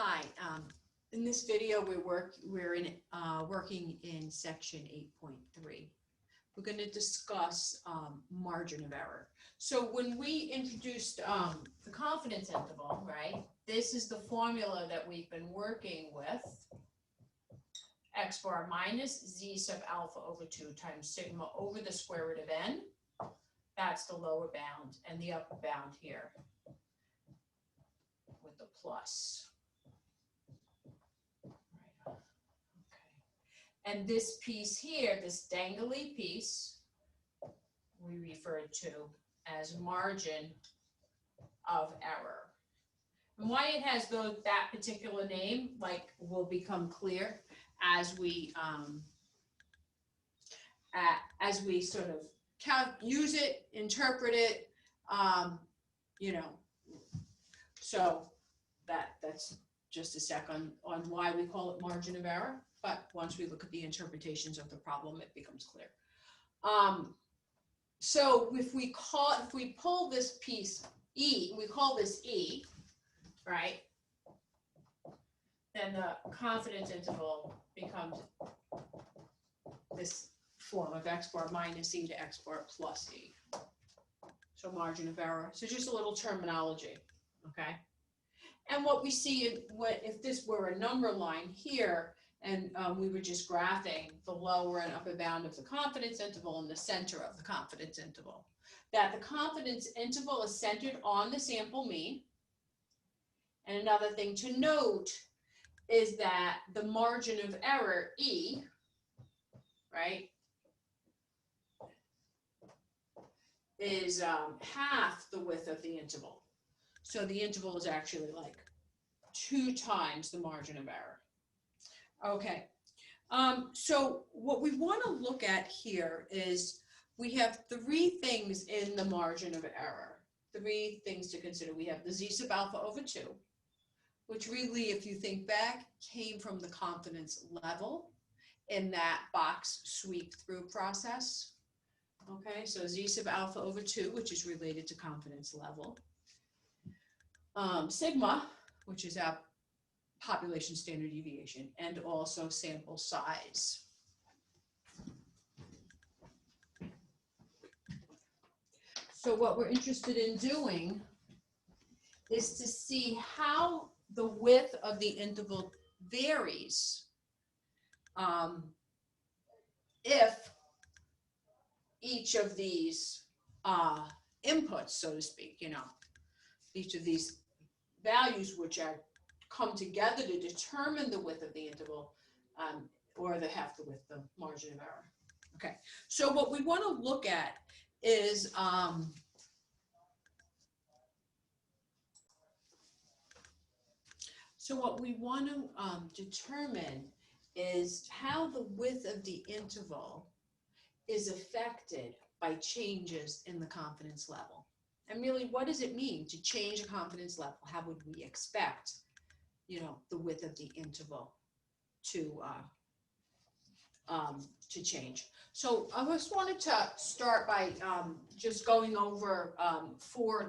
Hi. In this video, we're working in section 8.3. We're going to discuss margin of error. So when we introduced the confidence interval, right? This is the formula that we've been working with. X bar minus z sub alpha over 2 times sigma over the square root of n. That's the lower bound, and the upper bound here with the plus. Right. Okay. And this piece here, this dangly piece, we refer to as margin of error. And why it has that particular name, will become clear as we sort of use it, interpret it, So that's just a sec on why we call it margin of error. But once we look at the interpretations of the problem, it becomes clear. So if we pull this piece E, we call this E, right? Then the confidence interval becomes this form of x bar minus e to x bar plus e. So margin of error. So just a little terminology, okay? And what we see, if this were a number line here, and we were just graphing the lower and upper bound of the confidence interval and the center of the confidence interval, that the confidence interval is centered on the sample mean. And another thing to note is that the margin of error, E, right, is half the width of the interval. So the interval is actually like 2 times the margin of error. Okay, so what we want to look at here is we have 3 things in the margin of error. 3 things to consider. We have the z sub alpha over 2, which really, if you think back, came from the confidence level in that box sweep through process. Okay, so z sub alpha over 2, which is related to confidence level. Sigma, which is our population standard deviation, and also sample size. So what we're interested in doing is to see how the width of the interval varies if each of these inputs, so to speak, each of these values which come together to determine the width of the interval, or the half the width, the margin of error. Okay, so what we want to look at is determine is how the width of the interval is affected by changes in the confidence level. And really, what does it mean to change a confidence level? How would we expect, the width of the interval to change? So I just wanted to start by just going over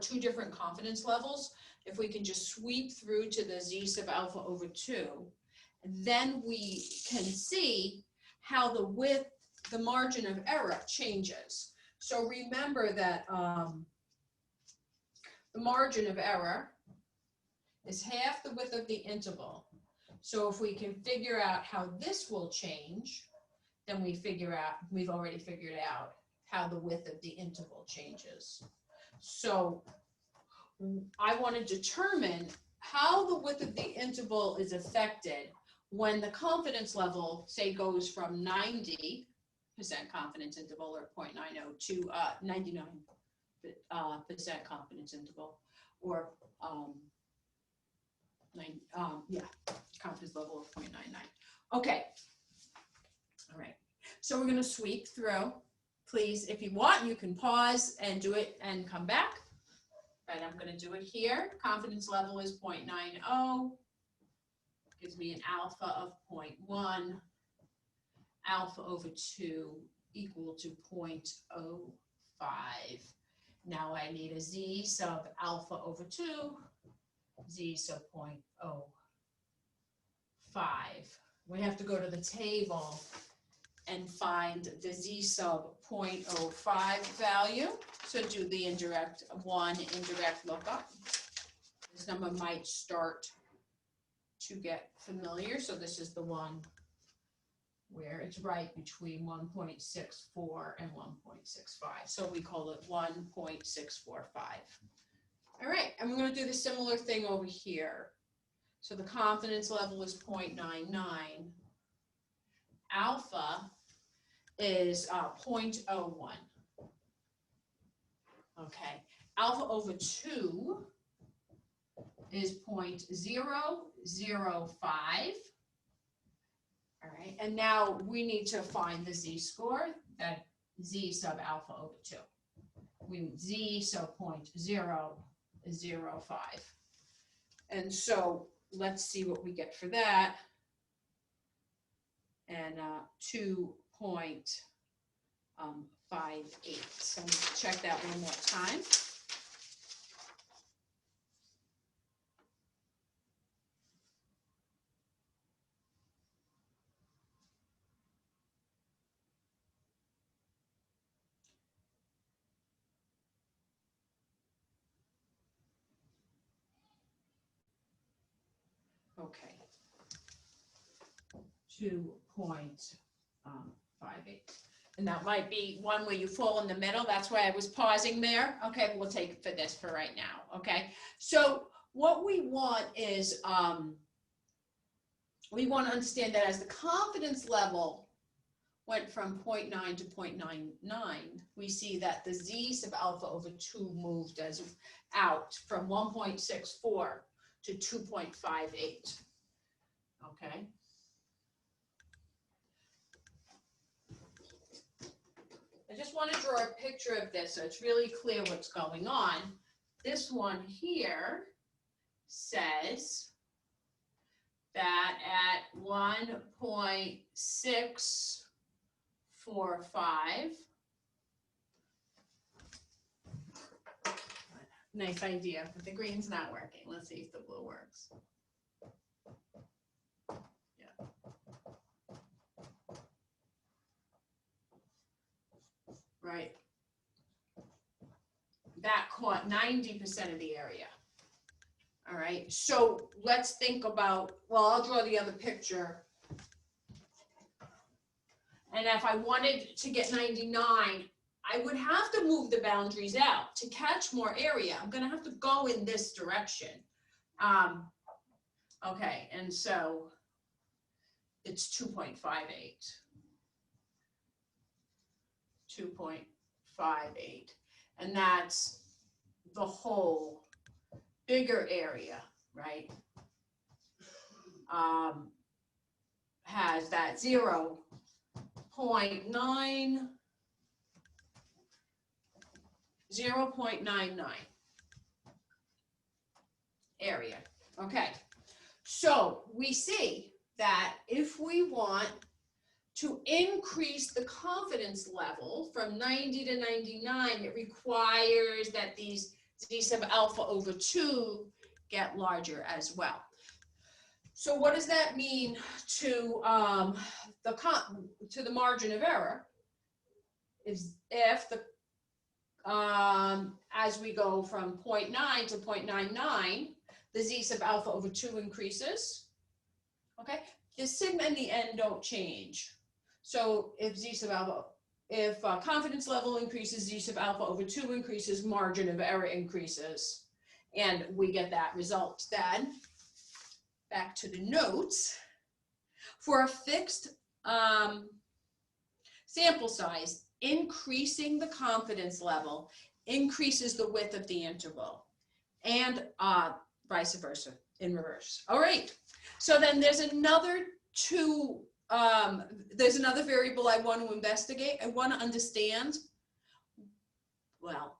2 different confidence levels. If we can just sweep through to the z sub alpha over 2, then we can see how the margin of error changes. So remember that the margin of error is half the width of the interval. So if we can figure out how this will change, then we've already figured out how the width of the interval changes. So I want to determine how the width of the interval is affected when the confidence level, say, goes from 90% confidence interval, or 0.90, to 99% confidence interval, or confidence level of 0.99. Okay. All right. So we're going to sweep through. Please, if you want, you can pause and do it and come back. Right, I'm going to do it here. Confidence level is 0.90. Gives me an alpha of 0.1. Alpha over 2 equal to 0.05. Now I need a z sub alpha over 2, z sub 0.05. We have to go to the table and find the z sub 0.05 value. So do the indirect lookup. This number might start to get familiar. So this is the one where it's right between 1.64 and 1.65. So we call it 1.645. All right, and we're going to do the similar thing over here. So the confidence level is 0.99. Alpha is 0.01. Okay, alpha over 2 is 0.005. All right, and now we need to find the z-score, that z sub alpha over 2. We z sub 0.005. And so let's see what we get for that. And 2.58. So I'm going to check that one more time. Okay. 2.58. And that might be one where you fall in the middle. That's why I was pausing there. Okay, we'll take it for this for right now. Okay, so what we want is we want to understand that as the confidence level went from 0.9 to 0.99, we see that the z sub alpha over 2 moved as out from 1.64 to 2.58. Okay. I just want to draw a picture of this so it's really clear what's going on. This one here says that at 1.645, nice idea, but the green's not working. Let's see if the blue works. Right, that caught 90% of the area. All right, so let's think about, well, I'll draw the other picture. And if I wanted to get 99, I would have to move the boundaries out to catch more area. I'm going to have to go in this direction. Okay, and so it's 2.58. 2.58, and that's the whole bigger area, right? Has that 0.99 area. Okay, so we see that if we want to increase the confidence level from 90 to 99, it requires that these z sub alpha over 2 get larger as well. So what does that mean to the margin of error? If the as we go from 0.9 to 0.99, the z sub alpha over 2 increases. Okay, the sigma and the n don't change. So if z sub alpha, if confidence level increases, z sub alpha over 2 increases, margin of error increases, and we get that result. Then back to the notes. For a fixed sample size, increasing the confidence level increases the width of the interval, and vice versa in reverse. All right. So then there's another variable I want to investigate. I want to understand, well,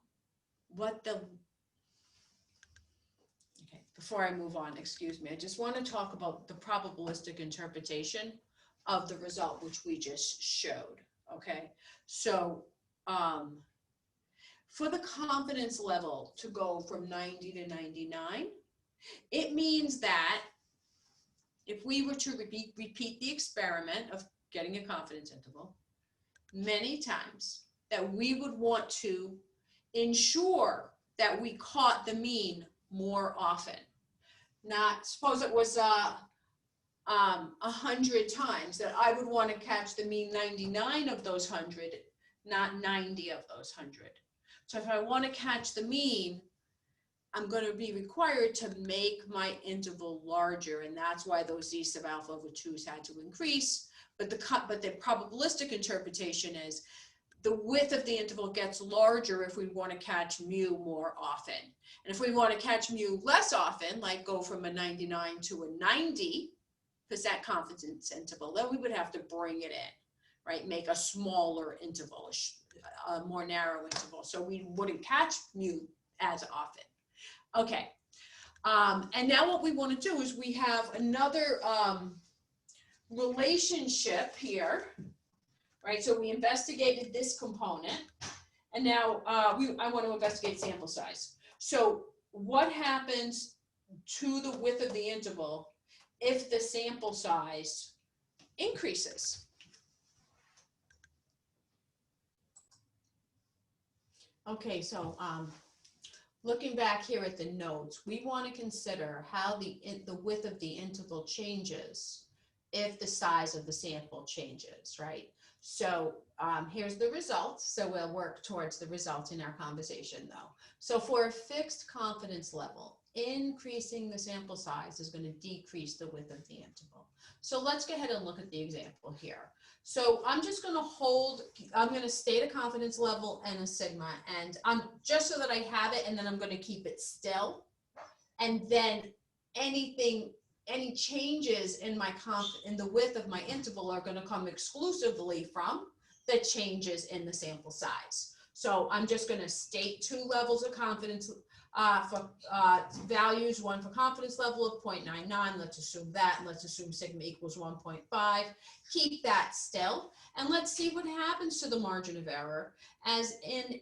before I move on, excuse me, I just want to talk about the probabilistic interpretation of the result, which we just showed, okay? So for the confidence level to go from 90 to 99, it means that if we were to repeat the experiment of getting a confidence interval many times, that we would want to ensure that we caught the mean more often. Not, suppose it was 100 times, that I would want to catch the mean 99 of those 100, not 90 of those 100. So if I want to catch the mean, I'm going to be required to make my interval larger, and that's why those z sub alpha over 2's had to increase. But the probabilistic interpretation is the width of the interval gets larger if we want to catch mu more often. And if we want to catch mu less often, like go from a 99 to a 90% confidence interval, then we would have to bring it in, right? Make a smaller interval, a more narrow interval. So we wouldn't catch mu as often. Okay. And now what we want to do is we have another relationship here, right? So we investigated this component, and now I want to investigate sample size. So what happens to the width of the interval if the sample size increases? Okay, so looking back here at the notes, we want to consider how the width of the interval changes if the size of the sample changes, right? So here's the result. So we'll work towards the result in our conversation though. So for a fixed confidence level, increasing the sample size is going to decrease the width of the interval. So let's go ahead and look at the example here. So I'm just going to state a confidence level and a sigma, and just so that I have it, and then I'm going to keep it still. And then any changes in the width of my interval are going to come exclusively from the changes in the sample size. So I'm just going to state two levels of confidence for values, one for confidence level of 0.99. Let's assume that, and let's assume sigma equals 1.5. Keep that still, and let's see what happens to the margin of error as n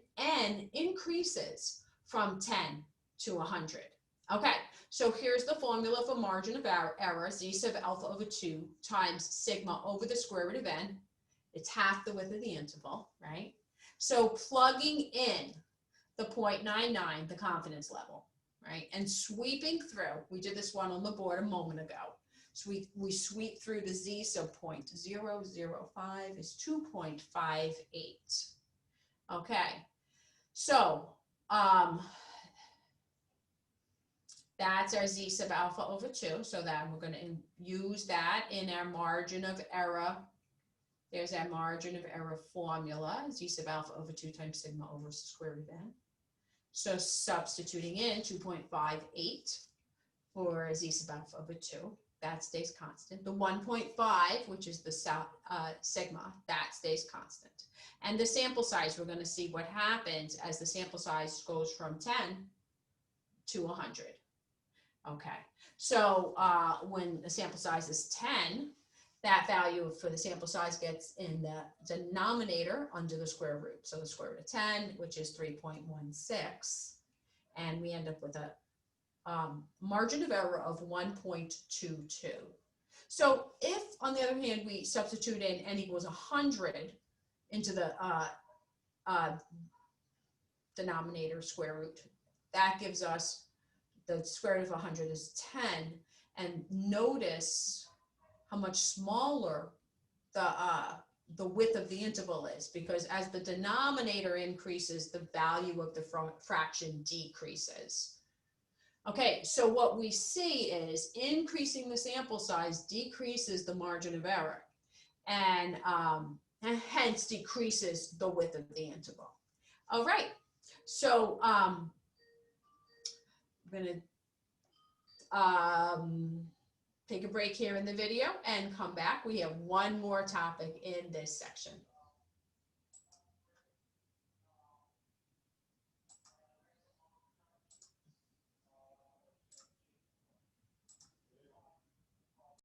increases from 10 to 100. Okay, so here's the formula for margin of error, z sub alpha over 2 times sigma over the square root of n. It's half the width of the interval, right? So plugging in the 0.99, the confidence level, right? And sweeping through, we did this one on the board a moment ago. So we sweep through the z sub 0.005 is 2.58. Okay, so that's our z sub alpha over 2. So that we're going to use that in our margin of error. There's our margin of error formula, z sub alpha over 2 times sigma over the square root of n. So substituting in 2.58 for z sub alpha over 2, that stays constant. The 1.5, which is the sigma, that stays constant. And the sample size, we're going to see what happens as the sample size goes from 10 to 100. Okay, so when the sample size is 10, that value for the sample size gets in the denominator under the square root. So the square root of 10, which is 3.16, and we end up with a margin of error of 1.22. So if, on the other hand, we substitute in n equals 100 into the denominator square root, that gives us the square root of 100 is 10, and notice how much smaller the width of the interval is, because as the denominator increases, the value of the fraction decreases. Okay, so what we see is increasing the sample size decreases the margin of error, and hence decreases the width of the interval. All right, so I'm going to take a break here in the video and come back. We have one more topic in this section.